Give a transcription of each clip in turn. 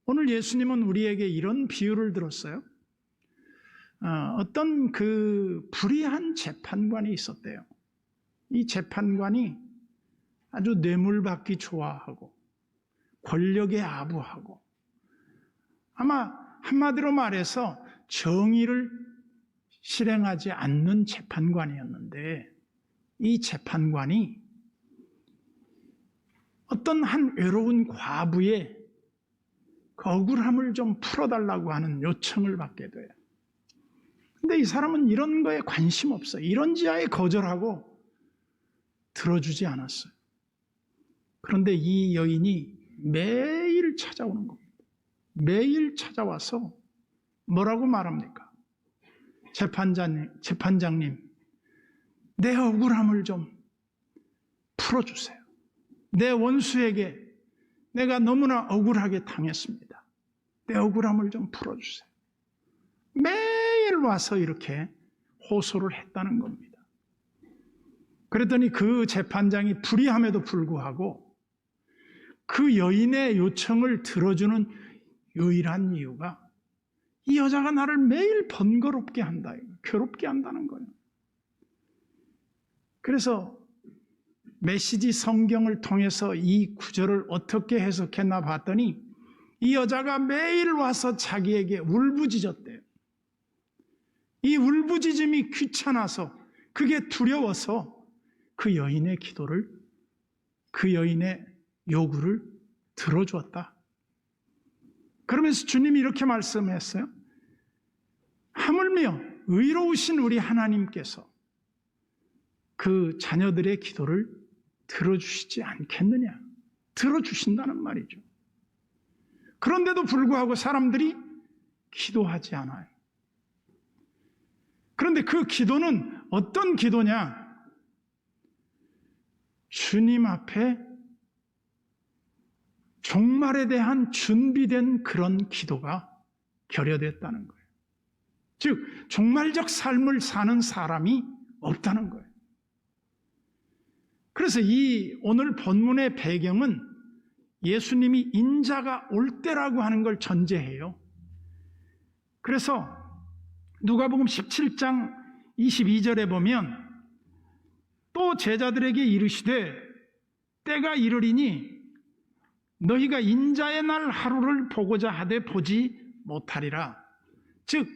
오늘 예수님은 우리에게 이런 비유를 들었어요. 어떤 그 불의한 재판관이 있었대요. 이 재판관이 아주 뇌물받기 좋아하고 권력에 아부하고, 아마 한마디로 말해서 정의를 실행하지 않는 재판관이었는데, 이 재판관이 어떤 한 외로운 과부의 그 억울함을 좀 풀어달라고 하는 요청을 받게 돼요. 근데 이 사람은 이런 거에 관심 없어요. 이런지하에 거절하고 들어주지 않았어요. 그런데 이 여인이 매일 찾아오는 겁니다. 매일 찾아와서 뭐라고 말합니까? 재판장님, 내 억울함을 좀 풀어주세요. 내 원수에게 내가 너무나 억울하게 당했습니다. 내 억울함을 좀 풀어주세요. 매일 와서 이렇게 호소를 했다는 겁니다. 그랬더니 그 재판장이 불의함에도 불구하고 그 여인의 요청을 들어주는 유일한 이유가 이 여자가 나를 매일 번거롭게 한다, 괴롭게 한다는 거예요. 그래서 메시지 성경을 통해서 이 구절을 어떻게 해석했나 봤더니 이 여자가 매일 와서 자기에게 울부짖었대요. 이 울부짖음이 귀찮아서, 그게 두려워서 그 여인의 기도를, 그 여인의 요구를 들어주었다. 그러면서 주님이 이렇게 말씀했어요. 하물며 의로우신 우리 하나님께서 그 자녀들의 기도를 들어주시지 않겠느냐. 들어주신다는 말이죠. 그런데도 불구하고 사람들이 기도하지 않아요. 그런데 그 기도는 어떤 기도냐? 주님 앞에 종말에 대한 준비된 그런 기도가 결여됐다는 거예요. 즉, 종말적 삶을 사는 사람이 없다는 거예요. 그래서 이 오늘 본문의 배경은 예수님이 인자가 올 때라고 하는 걸 전제해요. 그래서 누가복음 17장 22절에 보면 또 제자들에게 이르시되 때가 이르리니 너희가 인자의 날 하루를 보고자 하되 보지 못하리라. 즉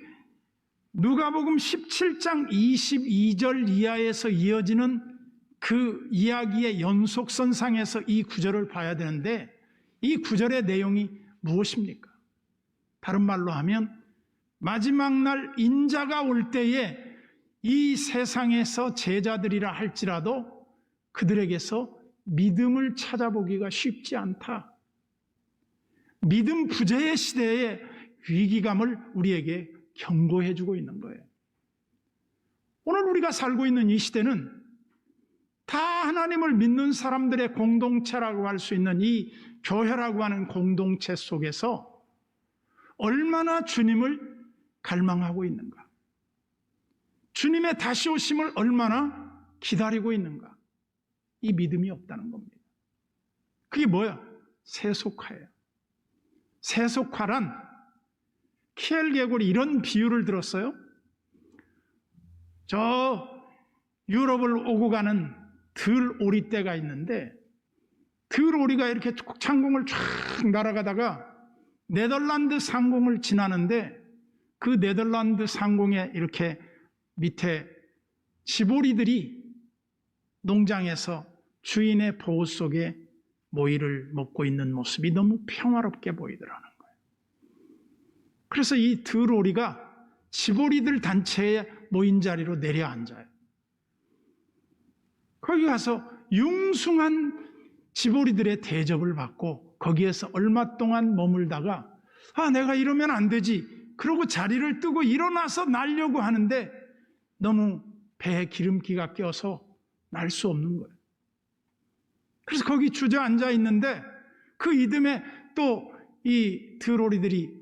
누가복음 17장 22절 이하에서 이어지는 그 이야기의 연속선상에서 이 구절을 봐야 되는데, 이 구절의 내용이 무엇입니까? 다른 말로 하면 마지막 날 인자가 올 때에 이 세상에서 제자들이라 할지라도 그들에게서 믿음을 찾아보기가 쉽지 않다. 믿음 부재의 시대의 위기감을 우리에게 경고해 주고 있는 거예요. 오늘 우리가 살고 있는 이 시대는 다 하나님을 믿는 사람들의 공동체라고 할 수 있는 이 교회라고 하는 공동체 속에서 얼마나 주님을 갈망하고 있는가, 주님의 다시 오심을 얼마나 기다리고 있는가, 이 믿음이 없다는 겁니다. 그게 뭐야? 세속화예요. 세속화란, 키엘게골이 이런 비유를 들었어요. 저 유럽을 오고 가는 들오리 떼가 있는데, 들오리가 이렇게 창공을 쫙 날아가다가 네덜란드 상공을 지나는데, 그 네덜란드 상공에 이렇게 밑에 지보리들이 농장에서 주인의 보호 속에 모이를 먹고 있는 모습이 너무 평화롭게 보이더라는 거예요. 그래서 이 들오리가 지보리들 단체에 모인 자리로 내려앉아요. 거기 가서 융숭한 지보리들의 대접을 받고 거기에서 얼마 동안 머물다가 내가 이러면 안 되지, 그러고 자리를 뜨고 일어나서 날려고 하는데 너무 배에 기름기가 껴서 날 수 없는 거예요. 그래서 거기 주저앉아 있는데 그 이듬해 또 이 들오리들이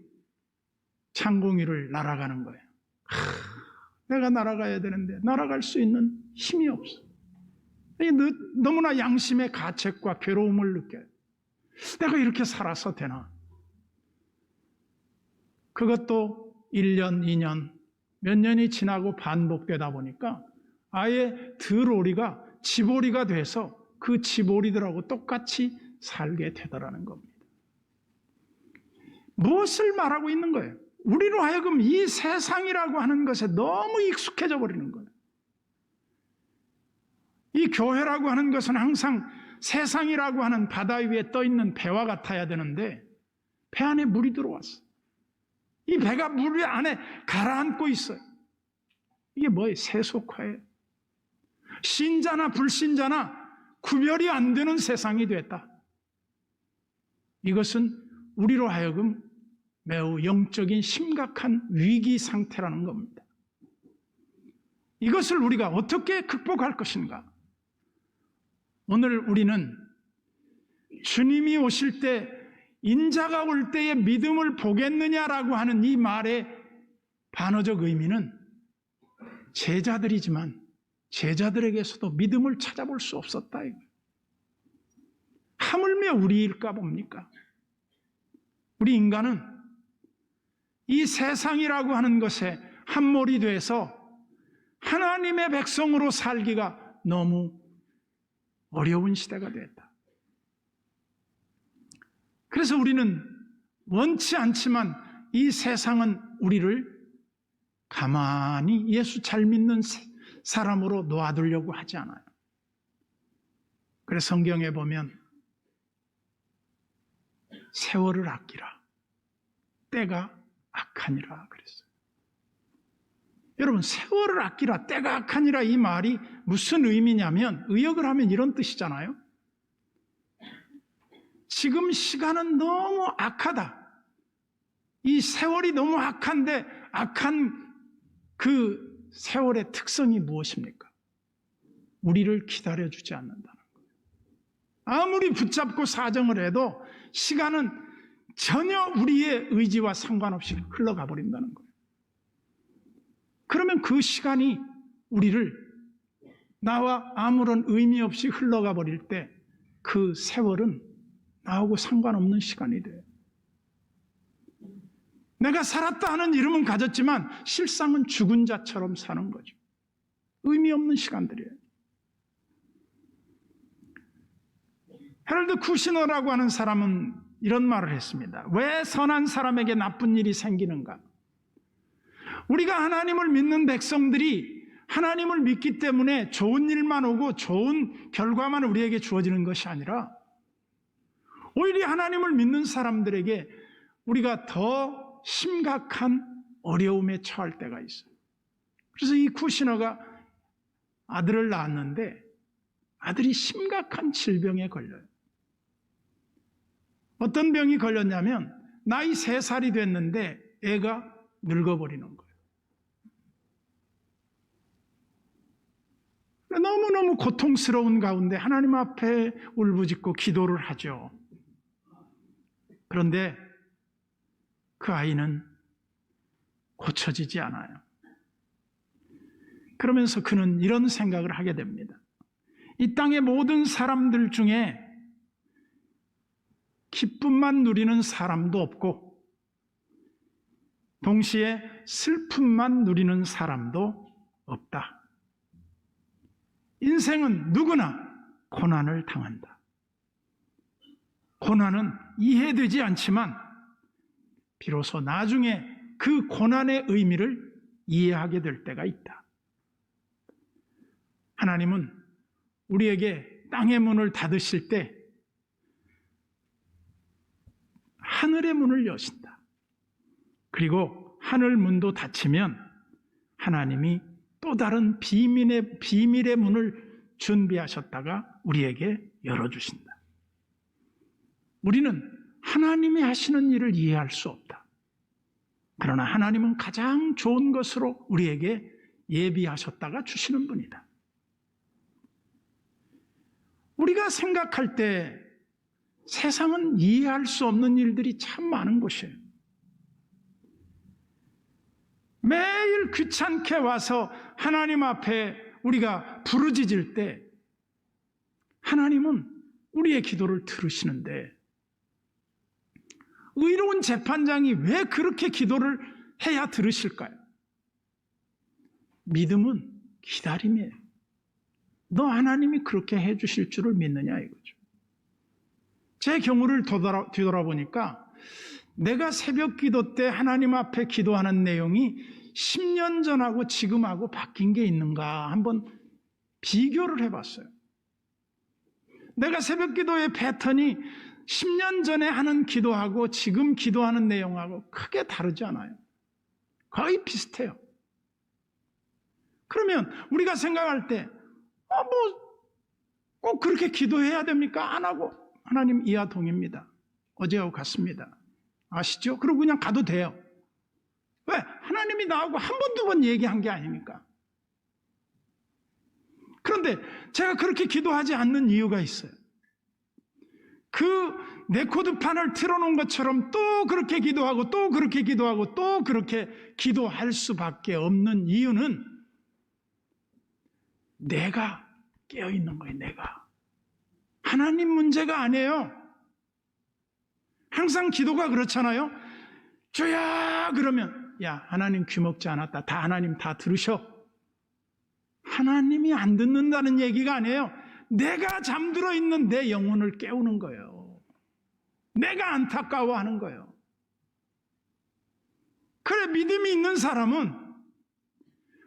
창공 위를 날아가는 거예요. 내가 날아가야 되는데 날아갈 수 있는 힘이 없어. 너무나 양심의 가책과 괴로움을 느껴요. 내가 이렇게 살아서 되나? 그것도 1년, 2년, 몇 년이 지나고 반복되다 보니까 아예 들오리가 집오리가 돼서 그 집오리들하고 똑같이 살게 되더라는 겁니다. 무엇을 말하고 있는 거예요? 우리로 하여금 이 세상이라고 하는 것에 너무 익숙해져 버리는 거예요. 이 교회라고 하는 것은 항상 세상이라고 하는 바다 위에 떠 있는 배와 같아야 되는데 배 안에 물이 들어왔어. 이 배가 물 안에 가라앉고 있어요. 이게 뭐예요? 세속화예요. 신자나 불신자나 구별이 안 되는 세상이 됐다. 이것은 우리로 하여금 매우 영적인 심각한 위기 상태라는 겁니다. 이것을 우리가 어떻게 극복할 것인가? 오늘 우리는 주님이 오실 때 인자가 올 때의 믿음을 보겠느냐라고 하는 이 말의 반어적 의미는 제자들이지만 제자들에게서도 믿음을 찾아볼 수 없었다. 하물며 우리일까 봅니까? 우리 인간은 이 세상이라고 하는 것에 함몰이 돼서 하나님의 백성으로 살기가 너무 어려운 시대가 됐다. 그래서 우리는 원치 않지만 이 세상은 우리를 가만히 예수 잘 믿는 사람으로 놓아두려고 하지 않아요. 그래서 성경에 보면 세월을 아끼라. 때가 악하니라 그랬어요. 여러분, 세월을 아끼라, 때가 악하니라 이 말이 무슨 의미냐면 의역을 하면 이런 뜻이잖아요. 지금 시간은 너무 악하다. 이 세월이 너무 악한데 악한 그 세월의 특성이 무엇입니까? 우리를 기다려주지 않는다는 거예요. 아무리 붙잡고 사정을 해도 시간은 전혀 우리의 의지와 상관없이 흘러가 버린다는 거예요. 그러면 그 시간이 우리를 나와 아무런 의미 없이 흘러가 버릴 때 그 세월은 나하고 상관없는 시간이 돼요. 내가 살았다 하는 이름은 가졌지만 실상은 죽은 자처럼 사는 거죠. 의미 없는 시간들이에요. 헤럴드 쿠시너라고 하는 사람은 이런 말을 했습니다. 왜 선한 사람에게 나쁜 일이 생기는가? 우리가 하나님을 믿는 백성들이 하나님을 믿기 때문에 좋은 일만 오고 좋은 결과만 우리에게 주어지는 것이 아니라 오히려 하나님을 믿는 사람들에게 우리가 더 심각한 어려움에 처할 때가 있어요. 그래서 이 쿠시너가 아들을 낳았는데 아들이 심각한 질병에 걸려요. 어떤 병이 걸렸냐면 나이 3살이 됐는데 애가 늙어버리는 거예요. 너무너무 고통스러운 가운데 하나님 앞에 울부짖고 기도를 하죠. 그런데 그 아이는 고쳐지지 않아요. 그러면서 그는 이런 생각을 하게 됩니다. 이 땅의 모든 사람들 중에 기쁨만 누리는 사람도 없고 동시에 슬픔만 누리는 사람도 없다. 인생은 누구나 고난을 당한다. 고난은 이해되지 않지만 비로소 나중에 그 고난의 의미를 이해하게 될 때가 있다. 하나님은 우리에게 땅의 문을 닫으실 때 하늘의 문을 여신다. 그리고 하늘 문도 닫히면 하나님이 또 다른 비밀의 문을 준비하셨다가 우리에게 열어주신다. 우리는 하나님이 하시는 일을 이해할 수 없다. 그러나 하나님은 가장 좋은 것으로 우리에게 예비하셨다가 주시는 분이다. 우리가 생각할 때 세상은 이해할 수 없는 일들이 참 많은 곳이에요. 매일 귀찮게 와서 하나님 앞에 우리가 부르짖을 때 하나님은 우리의 기도를 들으시는데 의로운 재판장이 왜 그렇게 기도를 해야 들으실까요? 믿음은 기다림이에요. 너 하나님이 그렇게 해주실 줄을 믿느냐 이거죠. 제 경우를 뒤돌아보니까 내가 새벽 기도 때 하나님 앞에 기도하는 내용이 10년 전하고 지금하고 바뀐 게 있는가 한번 비교를 해봤어요. 내가 새벽 기도의 패턴이 10년 전에 하는 기도하고 지금 기도하는 내용하고 크게 다르지 않아요. 거의 비슷해요. 그러면 우리가 생각할 때 꼭 그렇게 기도해야 됩니까? 안 하고 하나님 이하 동입니다. 어제하고 같습니다. 아시죠? 그리고 그냥 가도 돼요. 왜? 하나님이 나하고 한 번, 두 번 얘기한 게 아닙니까? 그런데 제가 그렇게 기도하지 않는 이유가 있어요. 그 레코드판을 틀어놓은 것처럼 또 그렇게 기도하고 또 그렇게 기도하고 또 그렇게 기도할 수밖에 없는 이유는 내가 깨어있는 거예요. 내가. 하나님 문제가 아니에요. 항상 기도가 그렇잖아요. 주야 그러면 야 하나님 귀먹지 않았다. 다 하나님 다 들으셔. 하나님이 안 듣는다는 얘기가 아니에요. 내가 잠들어 있는 내 영혼을 깨우는 거예요. 내가 안타까워하는 거예요. 그래 믿음이 있는 사람은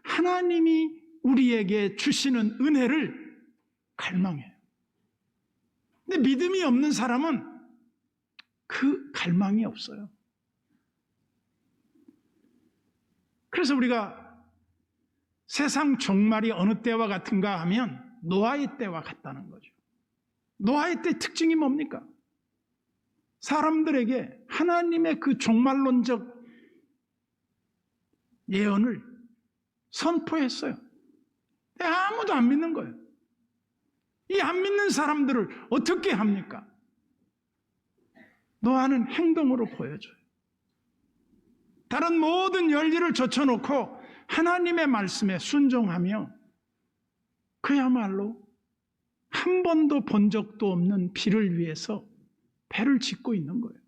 하나님이 우리에게 주시는 은혜를 갈망해요. 근데 믿음이 없는 사람은 그 갈망이 없어요. 그래서 우리가 세상 종말이 어느 때와 같은가 하면 노아의 때와 같다는 거죠. 노아의 때 특징이 뭡니까? 사람들에게 하나님의 그 종말론적 예언을 선포했어요. 근데 아무도 안 믿는 거예요. 이 안 믿는 사람들을 어떻게 합니까? 노아는 행동으로 보여줘요. 다른 모든 열기를 젖혀놓고 하나님의 말씀에 순종하며 그야말로 한 번도 본 적도 없는 비를 위해서 배를 짓고 있는 거예요.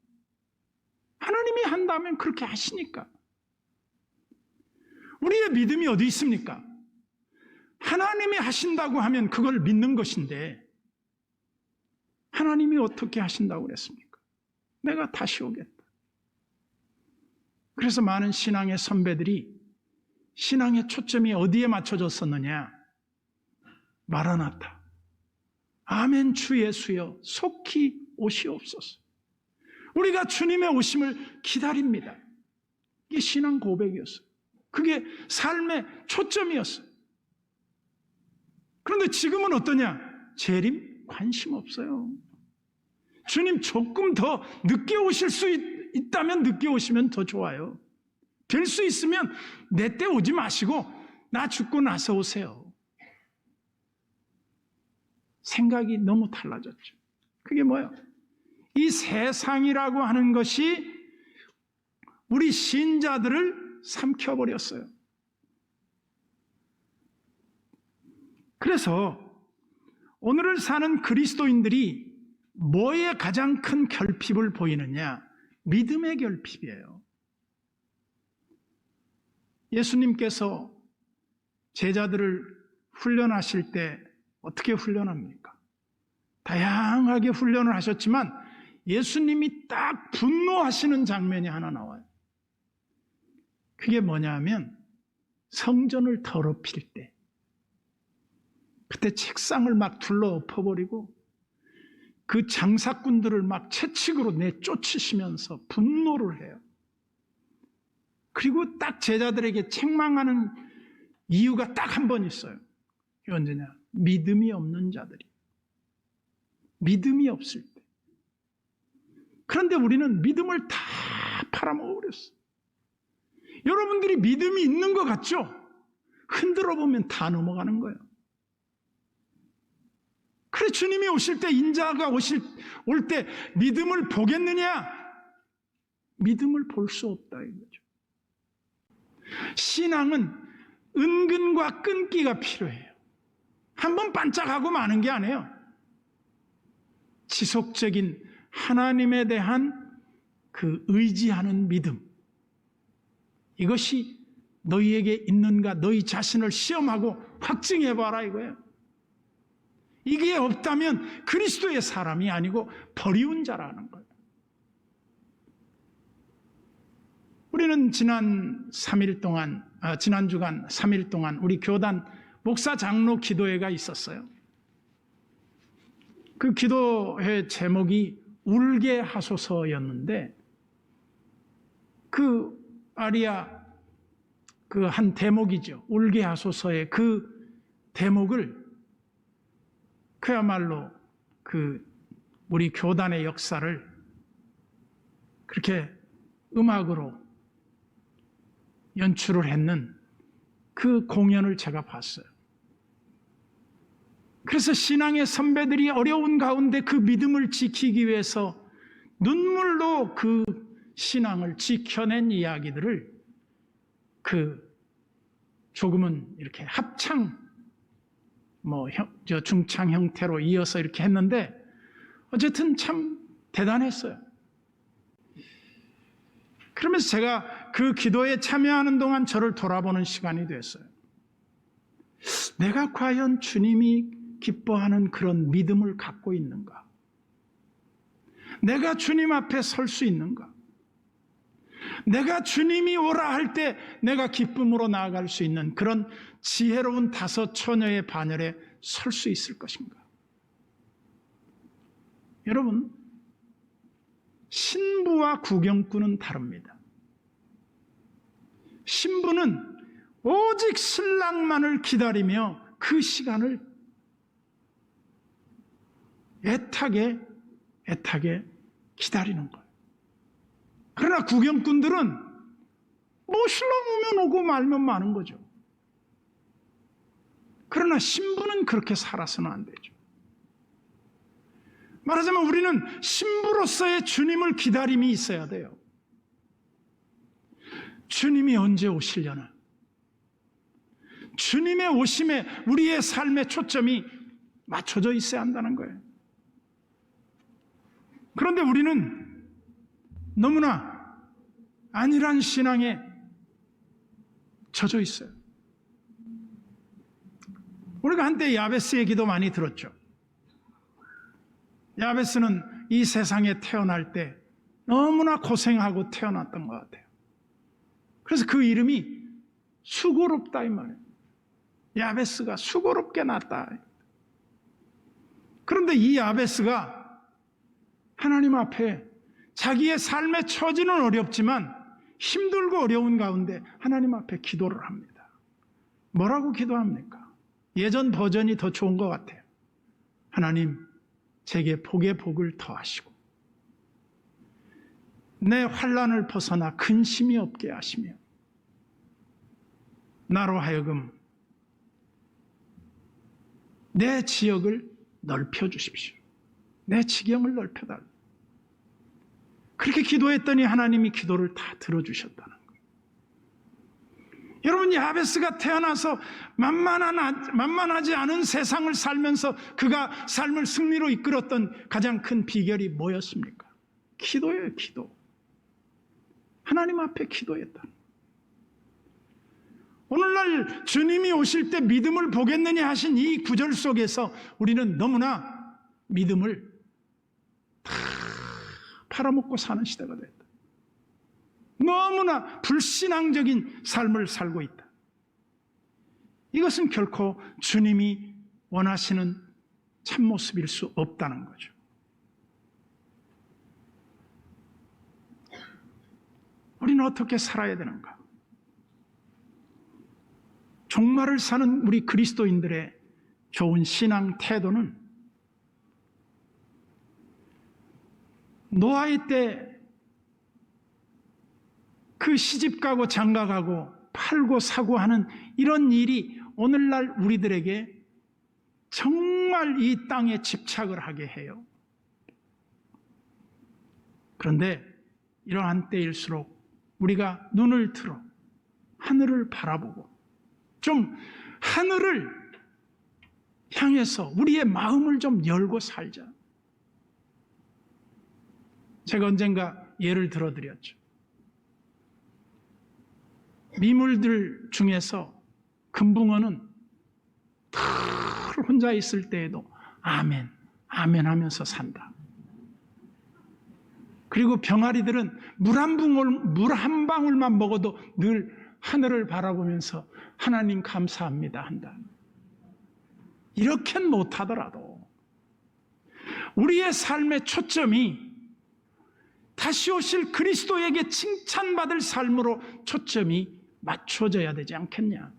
하나님이 한다면 그렇게 하시니까. 우리의 믿음이 어디 있습니까? 하나님이 하신다고 하면 그걸 믿는 것인데 하나님이 어떻게 하신다고 그랬습니까? 내가 다시 오겠다. 그래서 많은 신앙의 선배들이 신앙의 초점이 어디에 맞춰졌었느냐? 마라나타. 아멘 주 예수여 속히 오시옵소서. 우리가 주님의 오심을 기다립니다. 이게 신앙 고백이었어요. 그게 삶의 초점이었어요. 그런데 지금은 어떠냐? 재림 관심 없어요. 주님 조금 더 늦게 오실 수 있다면 늦게 오시면 더 좋아요. 될 수 있으면 내 때 오지 마시고 나 죽고 나서 오세요. 생각이 너무 달라졌죠. 그게 뭐예요? 이 세상이라고 하는 것이 우리 신자들을 삼켜버렸어요. 그래서 오늘을 사는 그리스도인들이 뭐에 가장 큰 결핍을 보이느냐? 믿음의 결핍이에요. 예수님께서 제자들을 훈련하실 때 어떻게 훈련합니까? 다양하게 훈련을 하셨지만 예수님이 딱 분노하시는 장면이 하나 나와요. 그게 뭐냐 하면 성전을 더럽힐 때 그때 책상을 막 둘러 엎어버리고 그 장사꾼들을 막 채찍으로 내쫓으시면서 분노를 해요. 그리고 딱 제자들에게 책망하는 이유가 딱 한 번 있어요. 이게 언제냐? 믿음이 없는 자들이. 믿음이 없을 때. 그런데 우리는 믿음을 다 팔아먹어버렸어요. 여러분들이 믿음이 있는 것 같죠? 흔들어 보면 다 넘어가는 거예요. 그래 주님이 오실 때 인자가 올 때 믿음을 보겠느냐? 믿음을 볼 수 없다 이거죠. 신앙은 은근과 끈기가 필요해요. 한번 반짝하고 마는 게 아니에요. 지속적인 하나님에 대한 그 의지하는 믿음, 이것이 너희에게 있는가 너희 자신을 시험하고 확증해봐라 이거예요. 이게 없다면 그리스도의 사람이 아니고 버리운 자라는 거예요. 우리는 지난 주간 3일 동안 우리 교단 목사 장로 기도회가 있었어요. 그 기도회 제목이 울게 하소서였는데, 그 아리아 그 한 대목이죠. 울게 하소서의 그 대목을 그야말로 그 우리 교단의 역사를 그렇게 음악으로 연출을 했는 그 공연을 제가 봤어요. 그래서 신앙의 선배들이 어려운 가운데 그 믿음을 지키기 위해서 눈물로 그 신앙을 지켜낸 이야기들을 조금은 이렇게 합창, 중창 형태로 이어서 이렇게 했는데, 어쨌든 참 대단했어요. 그러면서 제가 그 기도에 참여하는 동안 저를 돌아보는 시간이 됐어요. 내가 과연 주님이 기뻐하는 그런 믿음을 갖고 있는가? 내가 주님 앞에 설 수 있는가? 내가 주님이 오라 할 때 내가 기쁨으로 나아갈 수 있는 그런 지혜로운 다섯 처녀의 반열에 설 수 있을 것인가? 여러분, 신부와 구경꾼은 다릅니다. 신부는 오직 신랑만을 기다리며 그 시간을 애타게 기다리는 거예요. 그러나 구경꾼들은 신랑 오면 오고 말면 마는 거죠. 그러나 신부는 그렇게 살아서는 안 되죠. 말하자면 우리는 신부로서의 주님을 기다림이 있어야 돼요. 주님이 언제 오시려나? 주님의 오심에 우리의 삶의 초점이 맞춰져 있어야 한다는 거예요. 그런데 우리는 너무나 안일한 신앙에 젖어 있어요. 우리가 한때 야베스의 기도 많이 들었죠. 야베스는 이 세상에 태어날 때 너무나 고생하고 태어났던 것 같아요. 그래서 그 이름이 수고롭다 이 말이에요. 야베스가 수고롭게 났다. 그런데 이 야베스가 하나님 앞에 자기의 삶의 처지는 어렵지만 힘들고 어려운 가운데 하나님 앞에 기도를 합니다. 뭐라고 기도합니까? 예전 버전이 더 좋은 것 같아요. 하나님, 제게 복의 복을 더하시고 내 환난을 벗어나 근심이 없게 하시며 나로 하여금 내 지역을 넓혀주십시오. 내 지경을 넓혀달라. 그렇게 기도했더니 하나님이 기도를 다 들어주셨다는 거예요. 여러분, 야베스가 태어나서 만만하지 않은 세상을 살면서 그가 삶을 승리로 이끌었던 가장 큰 비결이 뭐였습니까? 기도예요, 기도. 하나님 앞에 기도했다. 오늘날 주님이 오실 때 믿음을 보겠느냐 하신 이 구절 속에서 우리는 너무나 믿음을 다 팔아먹고 사는 시대가 됐다. 너무나 불신앙적인 삶을 살고 있다. 이것은 결코 주님이 원하시는 참모습일 수 없다는 거죠. 우리는 어떻게 살아야 되는가? 종말을 사는 우리 그리스도인들의 좋은 신앙 태도는 노아의 때 그 시집가고 장가가고 팔고 사고 하는 이런 일이 오늘날 우리들에게 정말 이 땅에 집착을 하게 해요. 그런데 이러한 때일수록 우리가 눈을 들어 하늘을 바라보고 좀 하늘을 향해서 우리의 마음을 좀 열고 살자. 제가 언젠가 예를 들어드렸죠. 미물들 중에서 금붕어는 늘 혼자 있을 때에도 아멘, 아멘 하면서 산다. 그리고 병아리들은 물 한 방울만 먹어도 늘 하늘을 바라보면서 하나님 감사합니다 한다. 이렇게는 못하더라도 우리의 삶의 초점이 다시 오실 그리스도에게 칭찬받을 삶으로 초점이 맞춰져야 되지 않겠냐.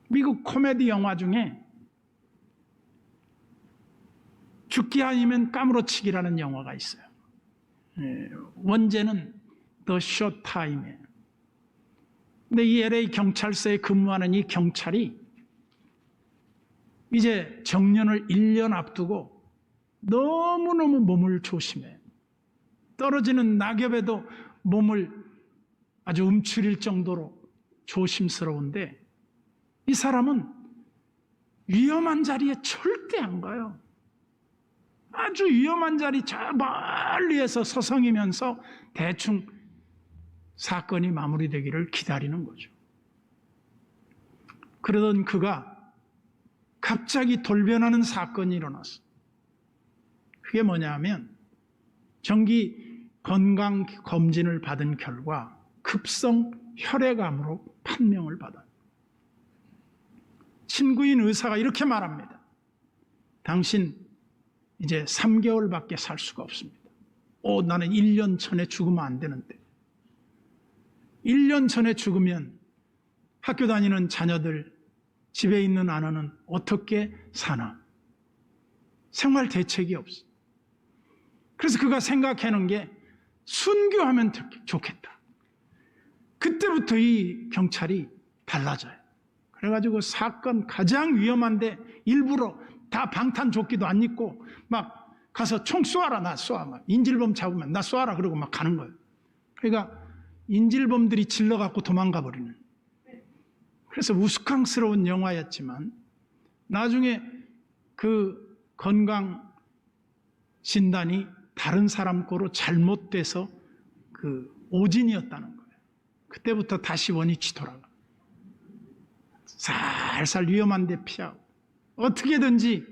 미국 코미디 영화 중에 죽기 아니면 까무러치기라는 영화가 있어요. 원제는 The Short Time이에요. 근데 이 LA 경찰서에 근무하는 이 경찰이 이제 정년을 1년 앞두고 너무너무 몸을 조심해. 떨어지는 낙엽에도 몸을 아주 움츠릴 정도로 조심스러운데 이 사람은 위험한 자리에 절대 안 가요. 아주 위험한 자리 저 멀리에서 서성이면서 대충 사건이 마무리되기를 기다리는 거죠. 그러던 그가 갑자기 돌변하는 사건이 일어났어. 그게 뭐냐면 정기 건강 검진을 받은 결과 급성 혈액암으로 판명을 받아요. 친구인 의사가 이렇게 말합니다. 당신 이제 3개월밖에 살 수가 없습니다. 나는 1년 전에 죽으면 안 되는데. 1년 전에 죽으면 학교 다니는 자녀들, 집에 있는 아내는 어떻게 사나? 생활 대책이 없어. 그래서 그가 생각하는 게 순교하면 좋겠다. 그때부터 이 경찰이 달라져요. 그래가지고 사건 가장 위험한데 일부러 다 방탄조끼도 안 입고 막 가서 총 쏘아라, 나 쏘아. 막 인질범 잡으면 나 쏘아라 그러고 막 가는 거예요. 그러니까 인질범들이 질러갖고 도망가 버리는. 그래서 우스꽝스러운 영화였지만 나중에 그 건강 진단이 다른 사람 거로 잘못돼서 그 오진이었다는 거예요. 그때부터 다시 원위치 돌아가. 살살 위험한 데 피하고 어떻게든지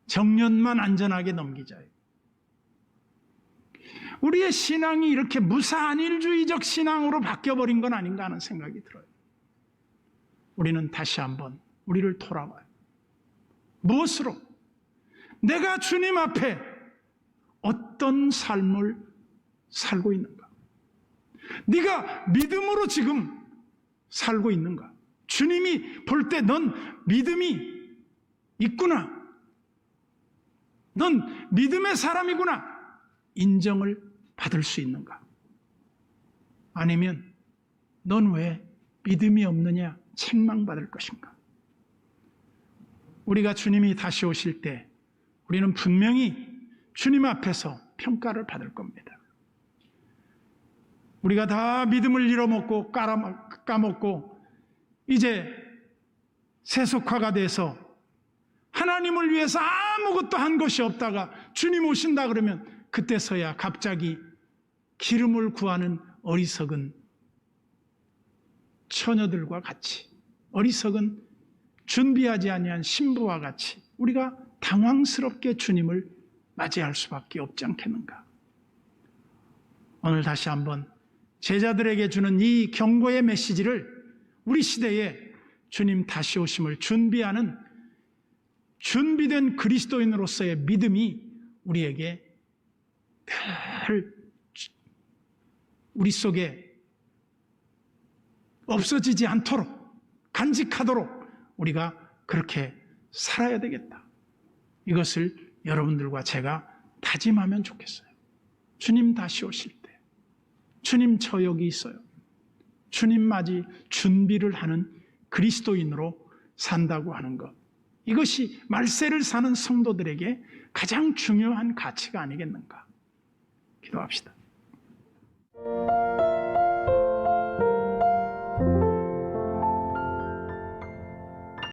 정년만 안전하게 넘기자요. 우리의 신앙이 이렇게 무사안일주의적 신앙으로 바뀌어버린 건 아닌가 하는 생각이 들어요. 우리는 다시 한번 우리를 돌아봐요. 무엇으로? 내가 주님 앞에 어떤 삶을 살고 있는가? 네가 믿음으로 지금 살고 있는가? 주님이 볼 때 넌 믿음이 있구나. 넌 믿음의 사람이구나. 인정을 받을 수 있는가? 아니면 넌 왜 믿음이 없느냐? 책망받을 것인가? 우리가 주님이 다시 오실 때 우리는 분명히 주님 앞에서 평가를 받을 겁니다. 우리가 다 믿음을 잃어먹고 까먹고 이제 세속화가 돼서 하나님을 위해서 아무것도 한 것이 없다가 주님 오신다 그러면 그때서야 갑자기 기름을 구하는 어리석은 처녀들과 같이, 어리석은 준비하지 아니한 신부와 같이 우리가 당황스럽게 주님을 맞이할 수밖에 없지 않겠는가? 오늘 다시 한번 제자들에게 주는 이 경고의 메시지를 우리 시대에 주님 다시 오심을 준비하는 준비된 그리스도인으로서의 믿음이 우리에게 늘 우리 속에 없어지지 않도록 간직하도록 우리가 그렇게 살아야 되겠다. 이것을 여러분들과 제가 다짐하면 좋겠어요. 주님 다시 오실 때 주님 저 여기 있어요. 주님 맞이 준비를 하는 그리스도인으로 산다고 하는 것, 이것이 말세를 사는 성도들에게 가장 중요한 가치가 아니겠는가? 기도합시다.